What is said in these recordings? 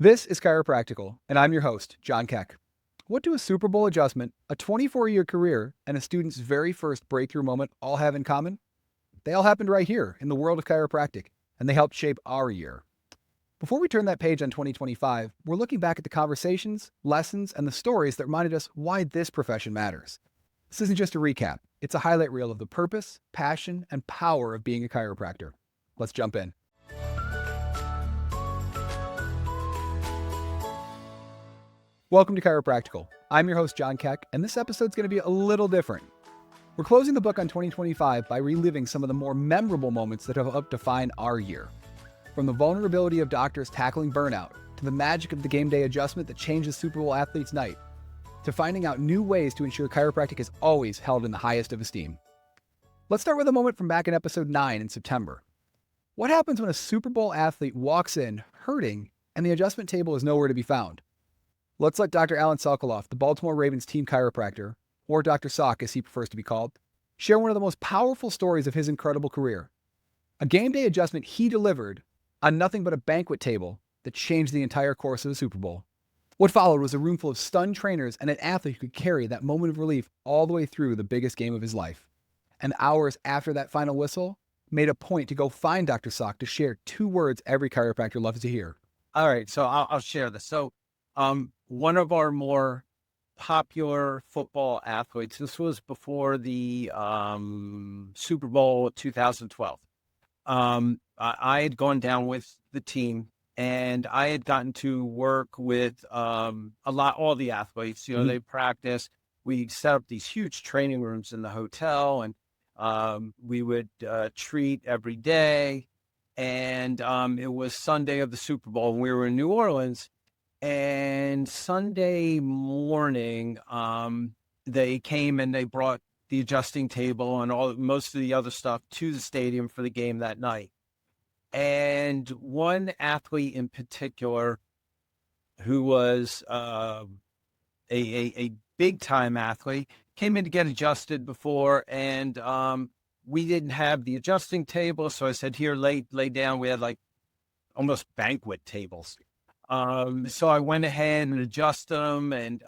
This is Chiropractical, and I'm your host, Jon Kec. What do a Super Bowl adjustment, a 24-year career, and a student's very first breakthrough moment all have in common? They all happened right here in the world of chiropractic, and they helped shape our year. Before we turn that page on 2025, we're looking back at the conversations, lessons, and the stories that reminded us why this profession matters. This isn't just a recap, it's a highlight reel of the purpose, passion, and power of being a chiropractor. Let's jump in. Welcome to Chiropractical. I'm your host, Jon Kec, and this episode's going to be a little different. We're closing the book on 2025 by reliving some of the more memorable moments that have helped define our year. From the vulnerability of doctors tackling burnout, to the magic of the game day adjustment that changes Super Bowl athletes' night, to finding out new ways to ensure chiropractic is always held in the highest of esteem. Let's start with a moment from back in episode 9 in September. What happens when a Super Bowl athlete walks in hurting and the adjustment table is nowhere to be found? Let's let Dr. Alan Sokoloff, the Baltimore Ravens team chiropractor, or Dr. Sok as he prefers to be called, share one of the most powerful stories of his incredible career. A game day adjustment he delivered on nothing but a banquet table that changed the entire course of the Super Bowl. What followed was a room full of stunned trainers and an athlete who could carry that moment of relief all the way through the biggest game of his life. And hours after that final whistle, made a point to go find Dr. Sok to share 2 words every chiropractor loves to hear. All right, so I'll share this. So, one of our more popular football athletes, this was before the Super Bowl 2012. I had gone down with the team, and I had gotten to work with all the athletes. You know, they practice. We set up these huge training rooms in the hotel, and we would treat every day. And it was Sunday of the Super Bowl, and we were in New Orleans. And Sunday morning, they came and they brought the adjusting table and most of the other stuff to the stadium for the game that night. And one athlete in particular, who was a big time athlete, came in to get adjusted before, and we didn't have the adjusting table, so I said, "Here, lay down." We had like almost banquet tables. So I went ahead and adjusted him, and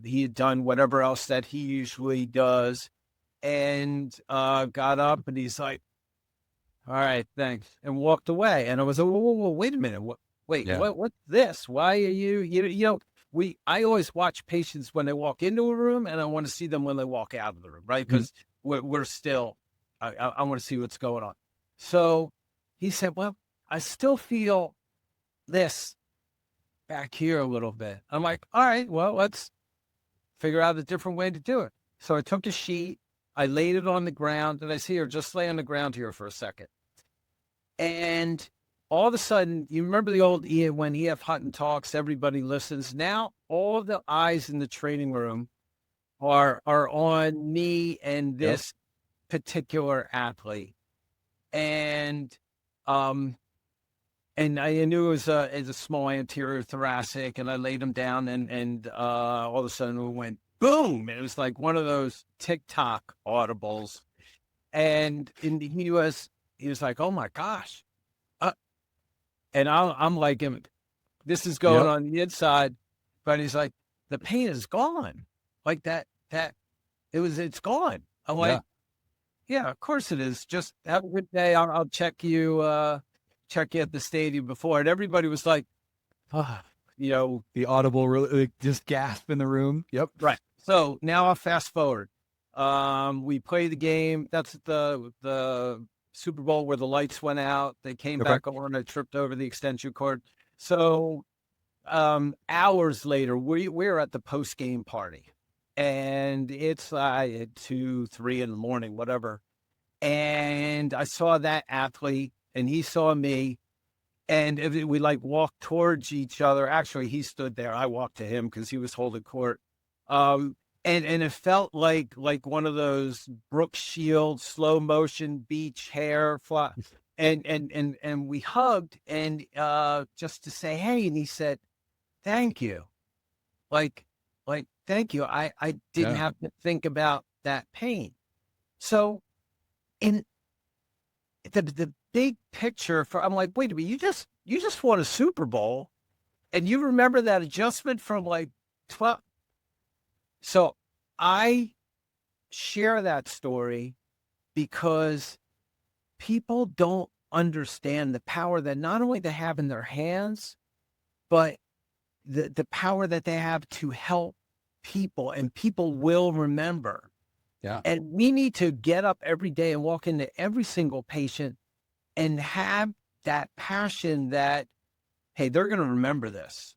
he had done whatever else that he usually does, and got up, and he's like, "All right, thanks," and walked away. And I was like, whoa, wait a minute. What's this? Why are you I always watch patients when they walk into a room, and I want to see them when they walk out of the room, right? Because we're still, I want to see what's going on. So he said, "Well, I still feel this back here a little bit." I'm like, "All right, well, let's figure out a different way to do it." So I took a sheet, I laid it on the ground, and I said, "Here, just lay on the ground here for a second." And all of a sudden, you remember the old when E.F. Hutton talks, everybody listens. Now all the eyes in the training room are on me and this particular athlete. And I knew it was a small anterior thoracic, and I laid him down, and all of a sudden it went boom. And it was like one of those TikTok audibles. And he was like, "Oh my gosh." And I'm like, this is going on the inside, but he's like, "The pain is gone." Like that it's gone. I'm like, "Yeah, of course it is. Just have a good day. I'll check you at the stadium before." And everybody was like, the audible really just gasp in the room. Yep. Right. So now I'll fast forward. We play the game. That's the Super Bowl where the lights went out. They came back over, and I tripped over the extension cord. So hours later, we're at the post-game party, and it's at 2, 3 in the morning, whatever. And I saw that athlete, and he saw me, and we like walked towards each other. Actually, he stood there. I walked to him because he was holding court. And it felt like one of those Brooke Shields slow motion beach hair fly. And we hugged, and just to say hey, and he said, "Thank you." Like thank you. I didn't have to think about that pain. So in the big picture for, I'm like, wait a minute, you just won a Super Bowl and you remember that adjustment from like 12. So I share that story because people don't understand the power that not only they have in their hands, but the power that they have to help people, and people will remember. Yeah. And we need to get up every day and walk into every single patient and have that passion that, hey, they're going to remember this.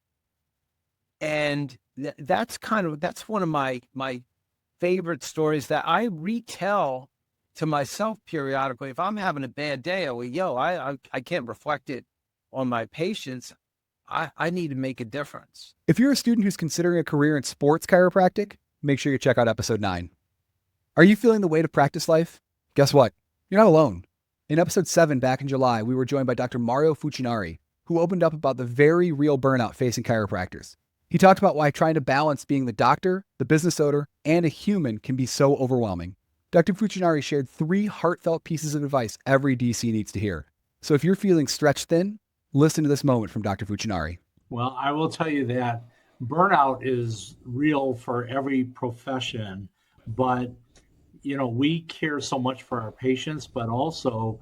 And that's one of my favorite stories that I retell to myself periodically. If I'm having a bad day, I can't reflect it on my patients. I need to make a difference. If you're a student who's considering a career in sports chiropractic, make sure you check out episode 9. Are you feeling the weight of practice life? Guess what? You're not alone. In episode 7 back in July, we were joined by Dr. Mario Fucinari, who opened up about the very real burnout facing chiropractors. He talked about why trying to balance being the doctor, the business owner, and a human can be so overwhelming. Dr. Fucinari shared 3 heartfelt pieces of advice every DC needs to hear. So if you're feeling stretched thin, listen to this moment from Dr. Fucinari. Well, I will tell you that burnout is real for every profession, but we care so much for our patients, but also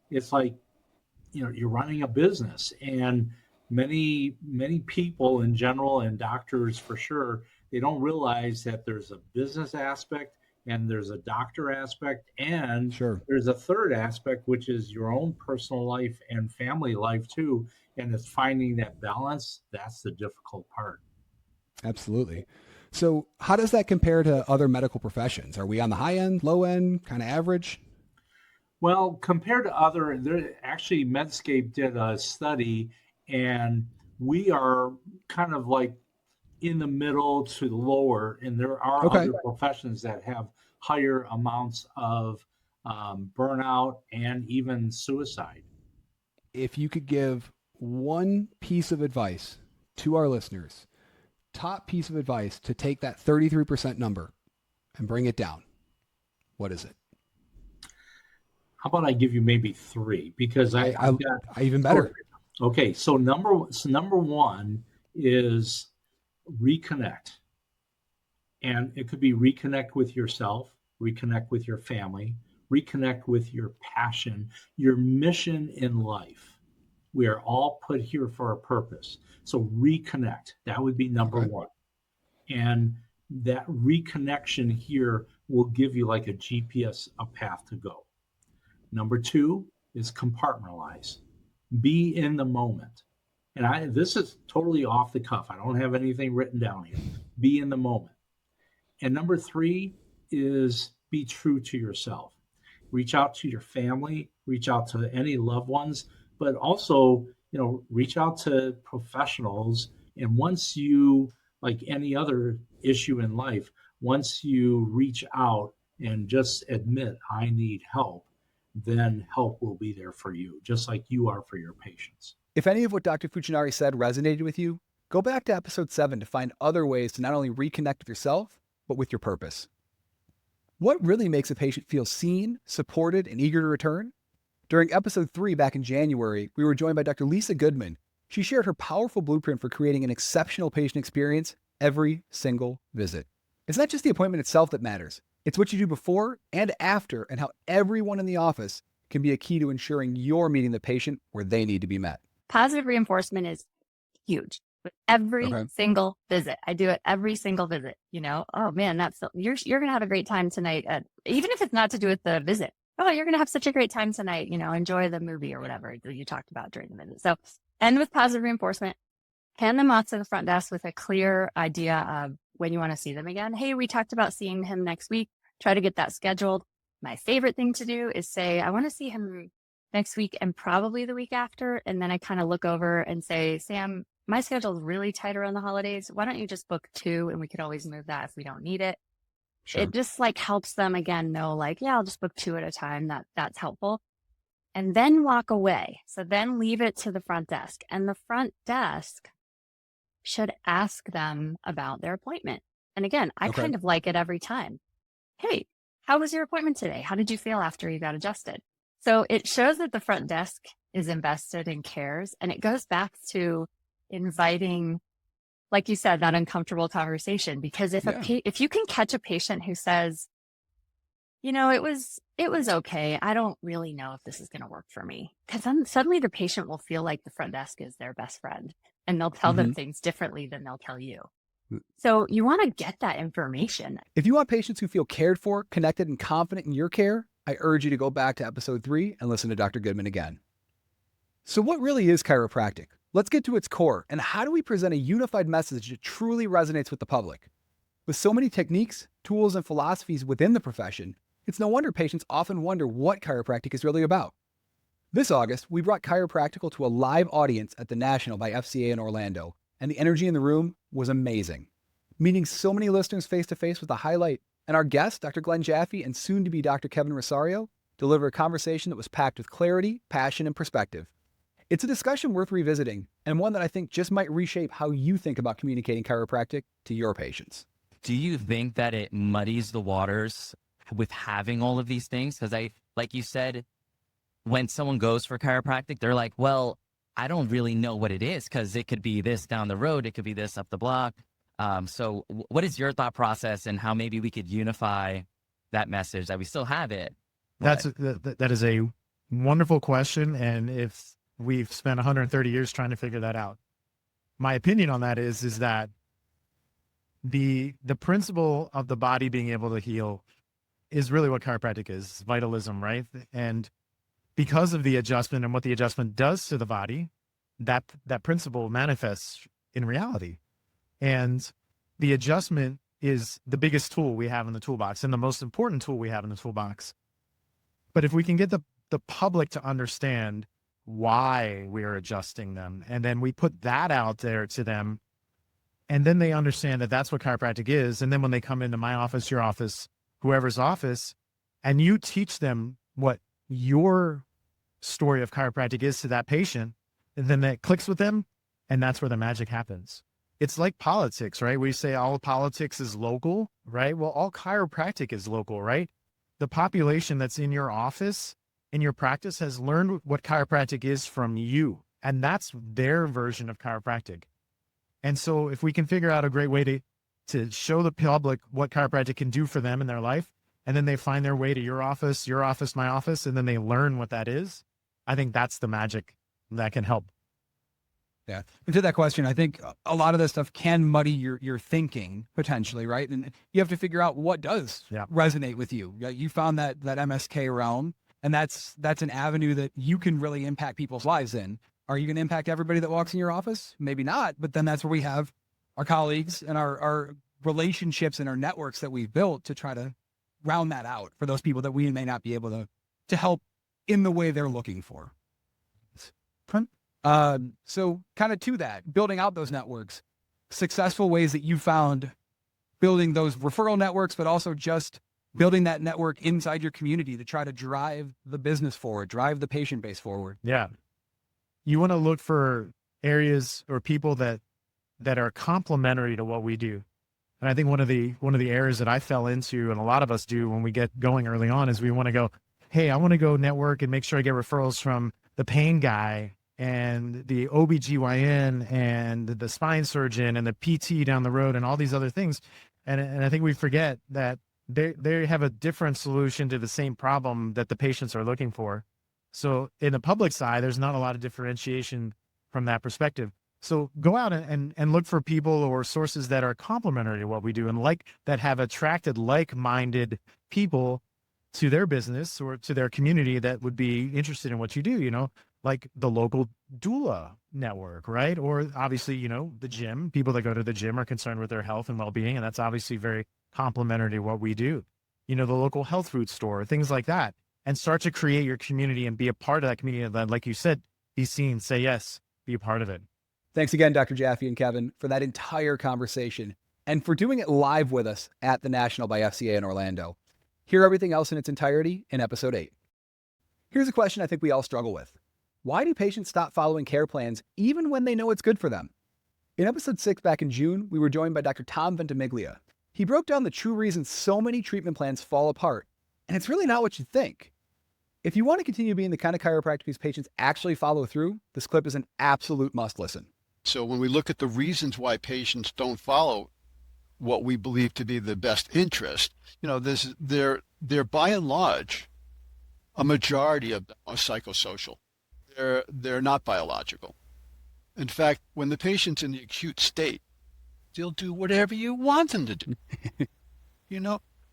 it's like, you're running a business, and many people in general, and doctors for sure, they don't realize that there's a business aspect and there's a doctor aspect, and Sure. there's a third aspect, which is your own personal life and family life too. And it's finding that balance. That's the difficult part. Absolutely. So how does that compare to other medical professions? Are we on the high end, low end, kind of average? Well, compared to actually Medscape did a study, and we are kind of like in the middle to the lower, and there are Okay. other professions that have higher amounts of burnout and even suicide. If you could give one piece of advice to our listeners, top piece of advice to take that 33% number and bring it down, what is it? How about I give you maybe 3, because I got even better. Okay, so number one is reconnect. And it could be reconnect with yourself, reconnect with your family, reconnect with your passion, your mission in life. We are all put here for a purpose. So reconnect. That would be number one. And that reconnection here will give you like a GPS, a path to go. Number 2 is compartmentalize. Be in the moment. And this is totally off the cuff. I don't have anything written down here. Be in the moment. And number 3 is be true to yourself. Reach out to your family, reach out to any loved ones, but also, reach out to professionals. And once you, like any other issue in life, once you reach out and just admit, I need help, then help will be there for you, just like you are for your patients. If any of what Dr. Fucinari said resonated with you, go back to episode 7 to find other ways to not only reconnect with yourself, but with your purpose. What really makes a patient feel seen, supported, and eager to return? During episode 3 back in January, we were joined by Dr. Lisa Goodman. She shared her powerful blueprint for creating an exceptional patient experience every single visit. It's not just the appointment itself that matters. It's what you do before and after, and how everyone in the office can be a key to ensuring you're meeting the patient where they need to be met. Positive reinforcement is huge. With every single visit, I do it every single visit. Oh man, you're going to have a great time tonight. Even if it's not to do with the visit, you're going to have such a great time tonight. Enjoy the movie or whatever that you talked about during the visit. So, end with positive reinforcement. Hand them off to the front desk with a clear idea of when you want to see them again. Hey, we talked about seeing him next week. Try to get that scheduled. My favorite thing to do is say, I want to see him next week and probably the week after. And then I kind of look over and say, Sam, my schedule is really tight around the holidays. Why don't you just book 2 and we could always move that if we don't need it. Sure. It just helps them again know I'll just book 2 at a time. That's helpful. And then walk away. So then leave it to the front desk, and the front desk should ask them about their appointment. And again, I kind of like it every time. Hey, how was your appointment today? How did you feel after you got adjusted? So it shows that the front desk is invested and cares. And it goes back to inviting, like you said, that uncomfortable conversation. Because if you can catch a patient who says, it was okay, I don't really know if this is going to work for me. Because then suddenly the patient will feel like the front desk is their best friend, and they'll tell them things differently than they'll tell you. So you want to get that information. If you want patients who feel cared for, connected, and confident in your care, I urge you to go back to episode 3 and listen to Dr. Goodman again. So what really is chiropractic? Let's get to its core, and how do we present a unified message that truly resonates with the public? With so many techniques, tools, and philosophies within the profession, it's no wonder patients often wonder what chiropractic is really about. This August, we brought Chiropractical to a live audience at the National by FCA in Orlando, and the energy in the room was amazing. Meeting so many listeners face-to-face was a highlight, and our guest, Dr. Glenn Jaffe, and soon-to-be Dr. Kevin Rosario, delivered a conversation that was packed with clarity, passion, and perspective. It's a discussion worth revisiting, and one that I think just might reshape how you think about communicating chiropractic to your patients. Do you think that it muddies the waters with having all of these things? Because like you said, when someone goes for chiropractic, they're like, well, I don't really know what it is, because it could be this down the road, it could be this up the block. So what is your thought process, and how maybe we could unify that message that we still have it? That is a wonderful question. And if we've spent 130 years trying to figure that out, my opinion on that is that the principle of the body being able to heal is really what chiropractic is, vitalism, right? And because of the adjustment and what the adjustment does to the body, that principle manifests in reality. And the adjustment is the biggest tool we have in the toolbox, and the most important tool we have in the toolbox. But if we can get the public to understand why we're adjusting them, and then we put that out there to them, and then they understand that that's what chiropractic is. And then when they come into my office, your office, whoever's office, and you teach them what your story of chiropractic is to that patient, and then that clicks with them, and that's where the magic happens. It's like politics, right? We say all politics is local, right? Well, all chiropractic is local, right? The population that's in your office, in your practice, has learned what chiropractic is from you, and that's their version of chiropractic. And so if we can figure out a great way to show the public what chiropractic can do for them in their life, and then they find their way to your office, my office, and then they learn what that is, I think that's the magic that can help. Yeah. And to that question, I think a lot of this stuff can muddy your thinking potentially, right? And you have to figure out what does resonate with you. You found that MSK realm, and that's an avenue that you can really impact people's lives in. Are you going to impact everybody that walks in your office? Maybe not, but then that's where we have our colleagues and our relationships and our networks that we've built to try to round that out for those people that we may not be able to help in the way they're looking for. So kind of to that, building out those networks, successful ways that you found building those referral networks, but also just building that network inside your community to try to drive the business forward, drive the patient base forward. Yeah. You want to look for areas or people that are complementary to what we do. And I think one of the areas that I fell into, and a lot of us do when we get going early on, is we want to go, hey, I want to go network and make sure I get referrals from the pain guy and the OBGYN and the spine surgeon and the PT down the road and all these other things. And I think we forget that they have a different solution to the same problem that the patients are looking for. So in the public side, there's not a lot of differentiation from that perspective. So go out and look for people or sources that are complementary to what we do, and that have attracted like-minded people to their business or to their community that would be interested in what you do, like the local doula network, right? Or obviously, the gym. People that go to the gym are concerned with their health and well-being, and that's obviously very complementary to what we do. The local health food store, things like that, and start to create your community and be a part of that community. And then, like you said, be seen, say yes, be a part of it. Thanks again, Dr. Jaffe and Kevin, for that entire conversation and for doing it live with us at the National by FCA in Orlando. Hear everything else in its entirety in episode 8. Here's a question I think we all struggle with. Why do patients stop following care plans even when they know it's good for them? In episode 6 back in June, we were joined by Dr. Tom Ventimiglia. He broke down the true reasons so many treatment plans fall apart, and it's really not what you think. If you want to continue being the kind of chiropractor whose patients actually follow through, this clip is an absolute must listen. So when we look at the reasons why patients don't follow what we believe to be the best interest, they're by and large, a majority of them are psychosocial. They're not biological. In fact, when the patient's in the acute state, they'll do whatever you want them to do.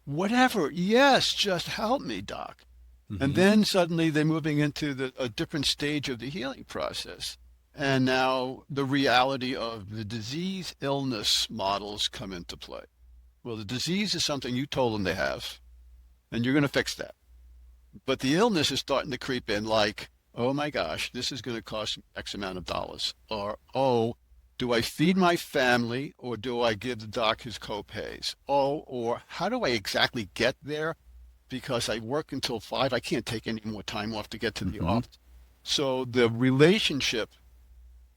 Whatever. Yes, just help me, doc. Mm-hmm. And then suddenly they're moving into a different stage of the healing process. And now the reality of the disease illness models come into play. Well, the disease is something you told them they have, and you're going to fix that. But the illness is starting to creep in like, oh my gosh, this is going to cost X amount of dollars. Or, oh, do I feed my family or do I give the doc his copays? Oh, or how do I exactly get there? Because I work until 5, I can't take any more time off to get to the office. So the relationship,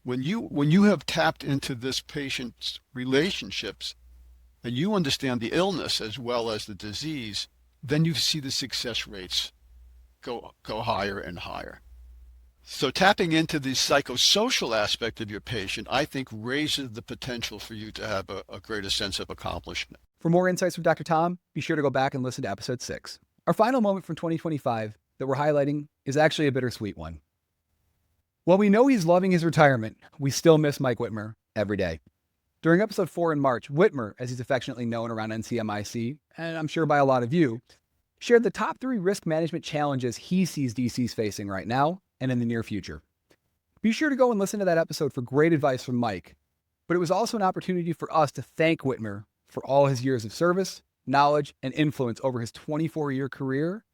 when you have tapped into this patient's relationships and you understand the illness as well as the disease, then you see the success rates go higher and higher. So tapping into the psychosocial aspect of your patient, I think, raises the potential for you to have a greater sense of accomplishment. For more insights from Dr. Tom, be sure to go back and listen to episode 6. Our final moment from 2025 that we're highlighting is actually a bittersweet one. While we know he's loving his retirement, we still miss Mike Whitmer every day. During episode 4 in March, Whitmer, as he's affectionately known around NCMIC, and I'm sure by a lot of you, shared the top 3 risk management challenges he sees DCs facing right now and in the near future. Be sure to go and listen to that episode for great advice from Mike, but it was also an opportunity for us to thank Whitmer for all his years of service, knowledge, and influence over his 24-year career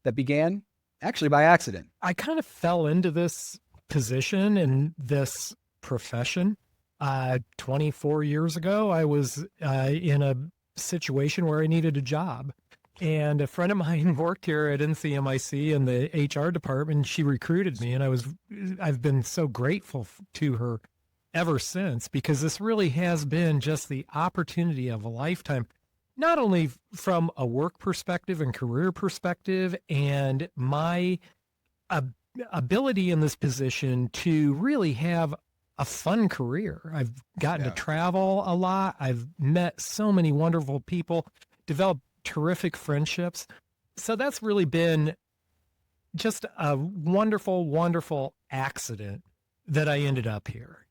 that began actually by accident. I kind of fell into this position and this profession 24 years ago. I was in a situation where I needed a job. And a friend of mine worked here at NCMIC in the HR department. She recruited me, and I've been so grateful to her ever since, because this really has been just the opportunity of a lifetime, not only from a work perspective and career perspective, and my ability in this position to really have a fun career. I've gotten to travel a lot. I've met so many wonderful people, developed terrific friendships. So that's really been just a wonderful, wonderful accident that I ended up here.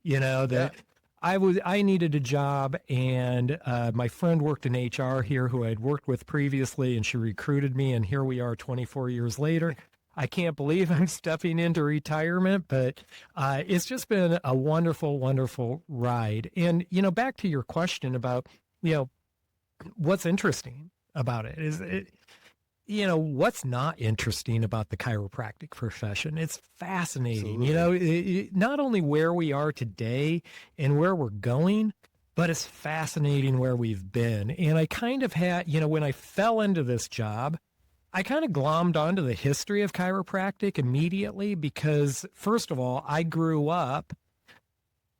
I needed a job, and my friend worked in HR here who I'd worked with previously, and she recruited me, and here we are 24 years later. I can't believe I'm stepping into retirement, but it's just been a wonderful, wonderful ride. And, back to your question about, what's interesting about it is, what's not interesting about the chiropractic profession? It's fascinating, not only where we are today and where we're going, but it's fascinating where we've been. And I kind of had, when I fell into this job, I kind of glommed onto the history of chiropractic immediately because, first of all, I grew up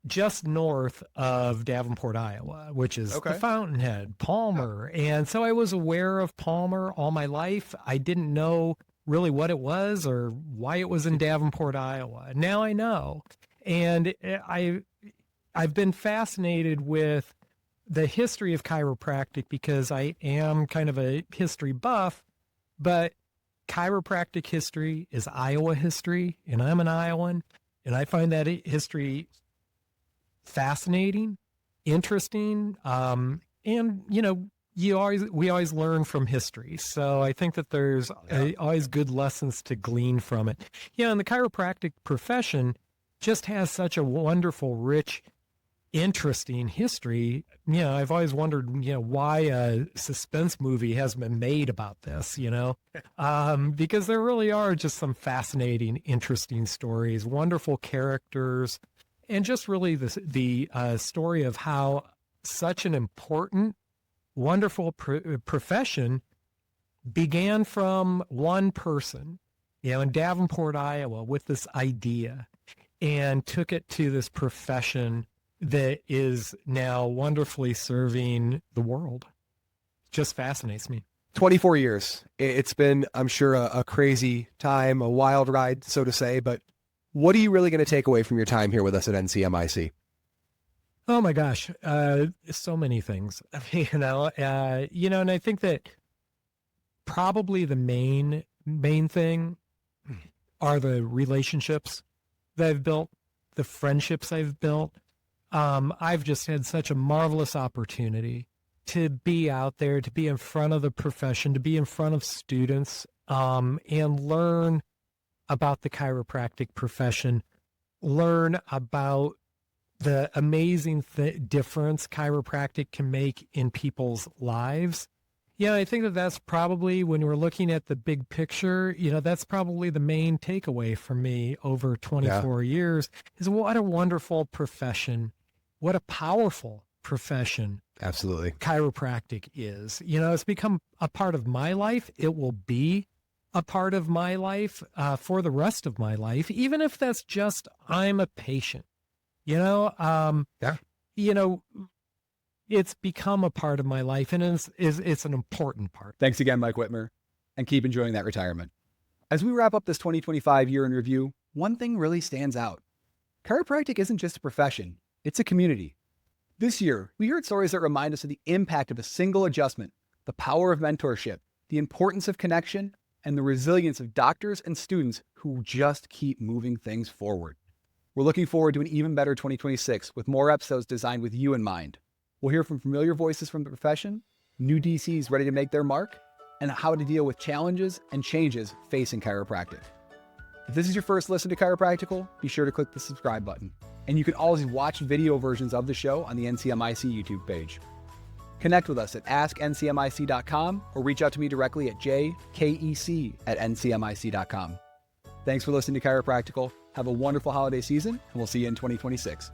just north of Davenport, Iowa, which is the Fountainhead, Palmer. And so I was aware of Palmer all my life. I didn't know really what it was or why it was in Davenport, Iowa. Now I know. And I've been fascinated with the history of chiropractic because I am kind of a history buff, but chiropractic history is Iowa history, and I'm an Iowan, and I find that history fascinating, interesting, and we always learn from history. So I think that there's always good lessons to glean from it. And the chiropractic profession just has such a wonderful, rich, interesting history. I've always wondered, why a suspense movie hasn't been made about this, because there really are just some fascinating, interesting stories, wonderful characters, and just really the story of how such an important, wonderful profession began from one person, in Davenport, Iowa, with this idea, and took it to this profession that is now wonderfully serving the world. Just fascinates me. 24 years. It's been, I'm sure, a crazy time, a wild ride, so to say, but what are you really going to take away from your time here with us at NCMIC? Oh my gosh, so many things. And I think that probably the main thing are the relationships that I've built, the friendships I've built. I've just had such a marvelous opportunity to be out there, to be in front of the profession, to be in front of students, and learn about the chiropractic profession, learn about the amazing difference chiropractic can make in people's lives. Yeah, I think that that's probably, when we're looking at the big picture, that's probably the main takeaway for me over 24 years is what a wonderful profession, what a powerful profession. Absolutely. Chiropractic is. It's become a part of my life. It will be a part of my life for the rest of my life, even if that's just I'm a patient. It's become a part of my life, and it's an important part. Thanks again, Mike Whitmer, and keep enjoying that retirement. As we wrap up this 2025 year in review, one thing really stands out. Chiropractic isn't just a profession, it's a community. This year, we heard stories that remind us of the impact of a single adjustment, the power of mentorship, the importance of connection, and the resilience of doctors and students who just keep moving things forward. We're looking forward to an even better 2026 with more episodes designed with you in mind. We'll hear from familiar voices from the profession, new DCs ready to make their mark, and how to deal with challenges and changes facing chiropractic. If this is your first listen to Chiropractical, be sure to click the subscribe button. And you can always watch video versions of the show on the NCMIC YouTube page. Connect with us at AskNCMIC.com or reach out to me directly at jkec@ncmic.com. Thanks for listening to Chiropractical. Have a wonderful holiday season, and we'll see you in 2026.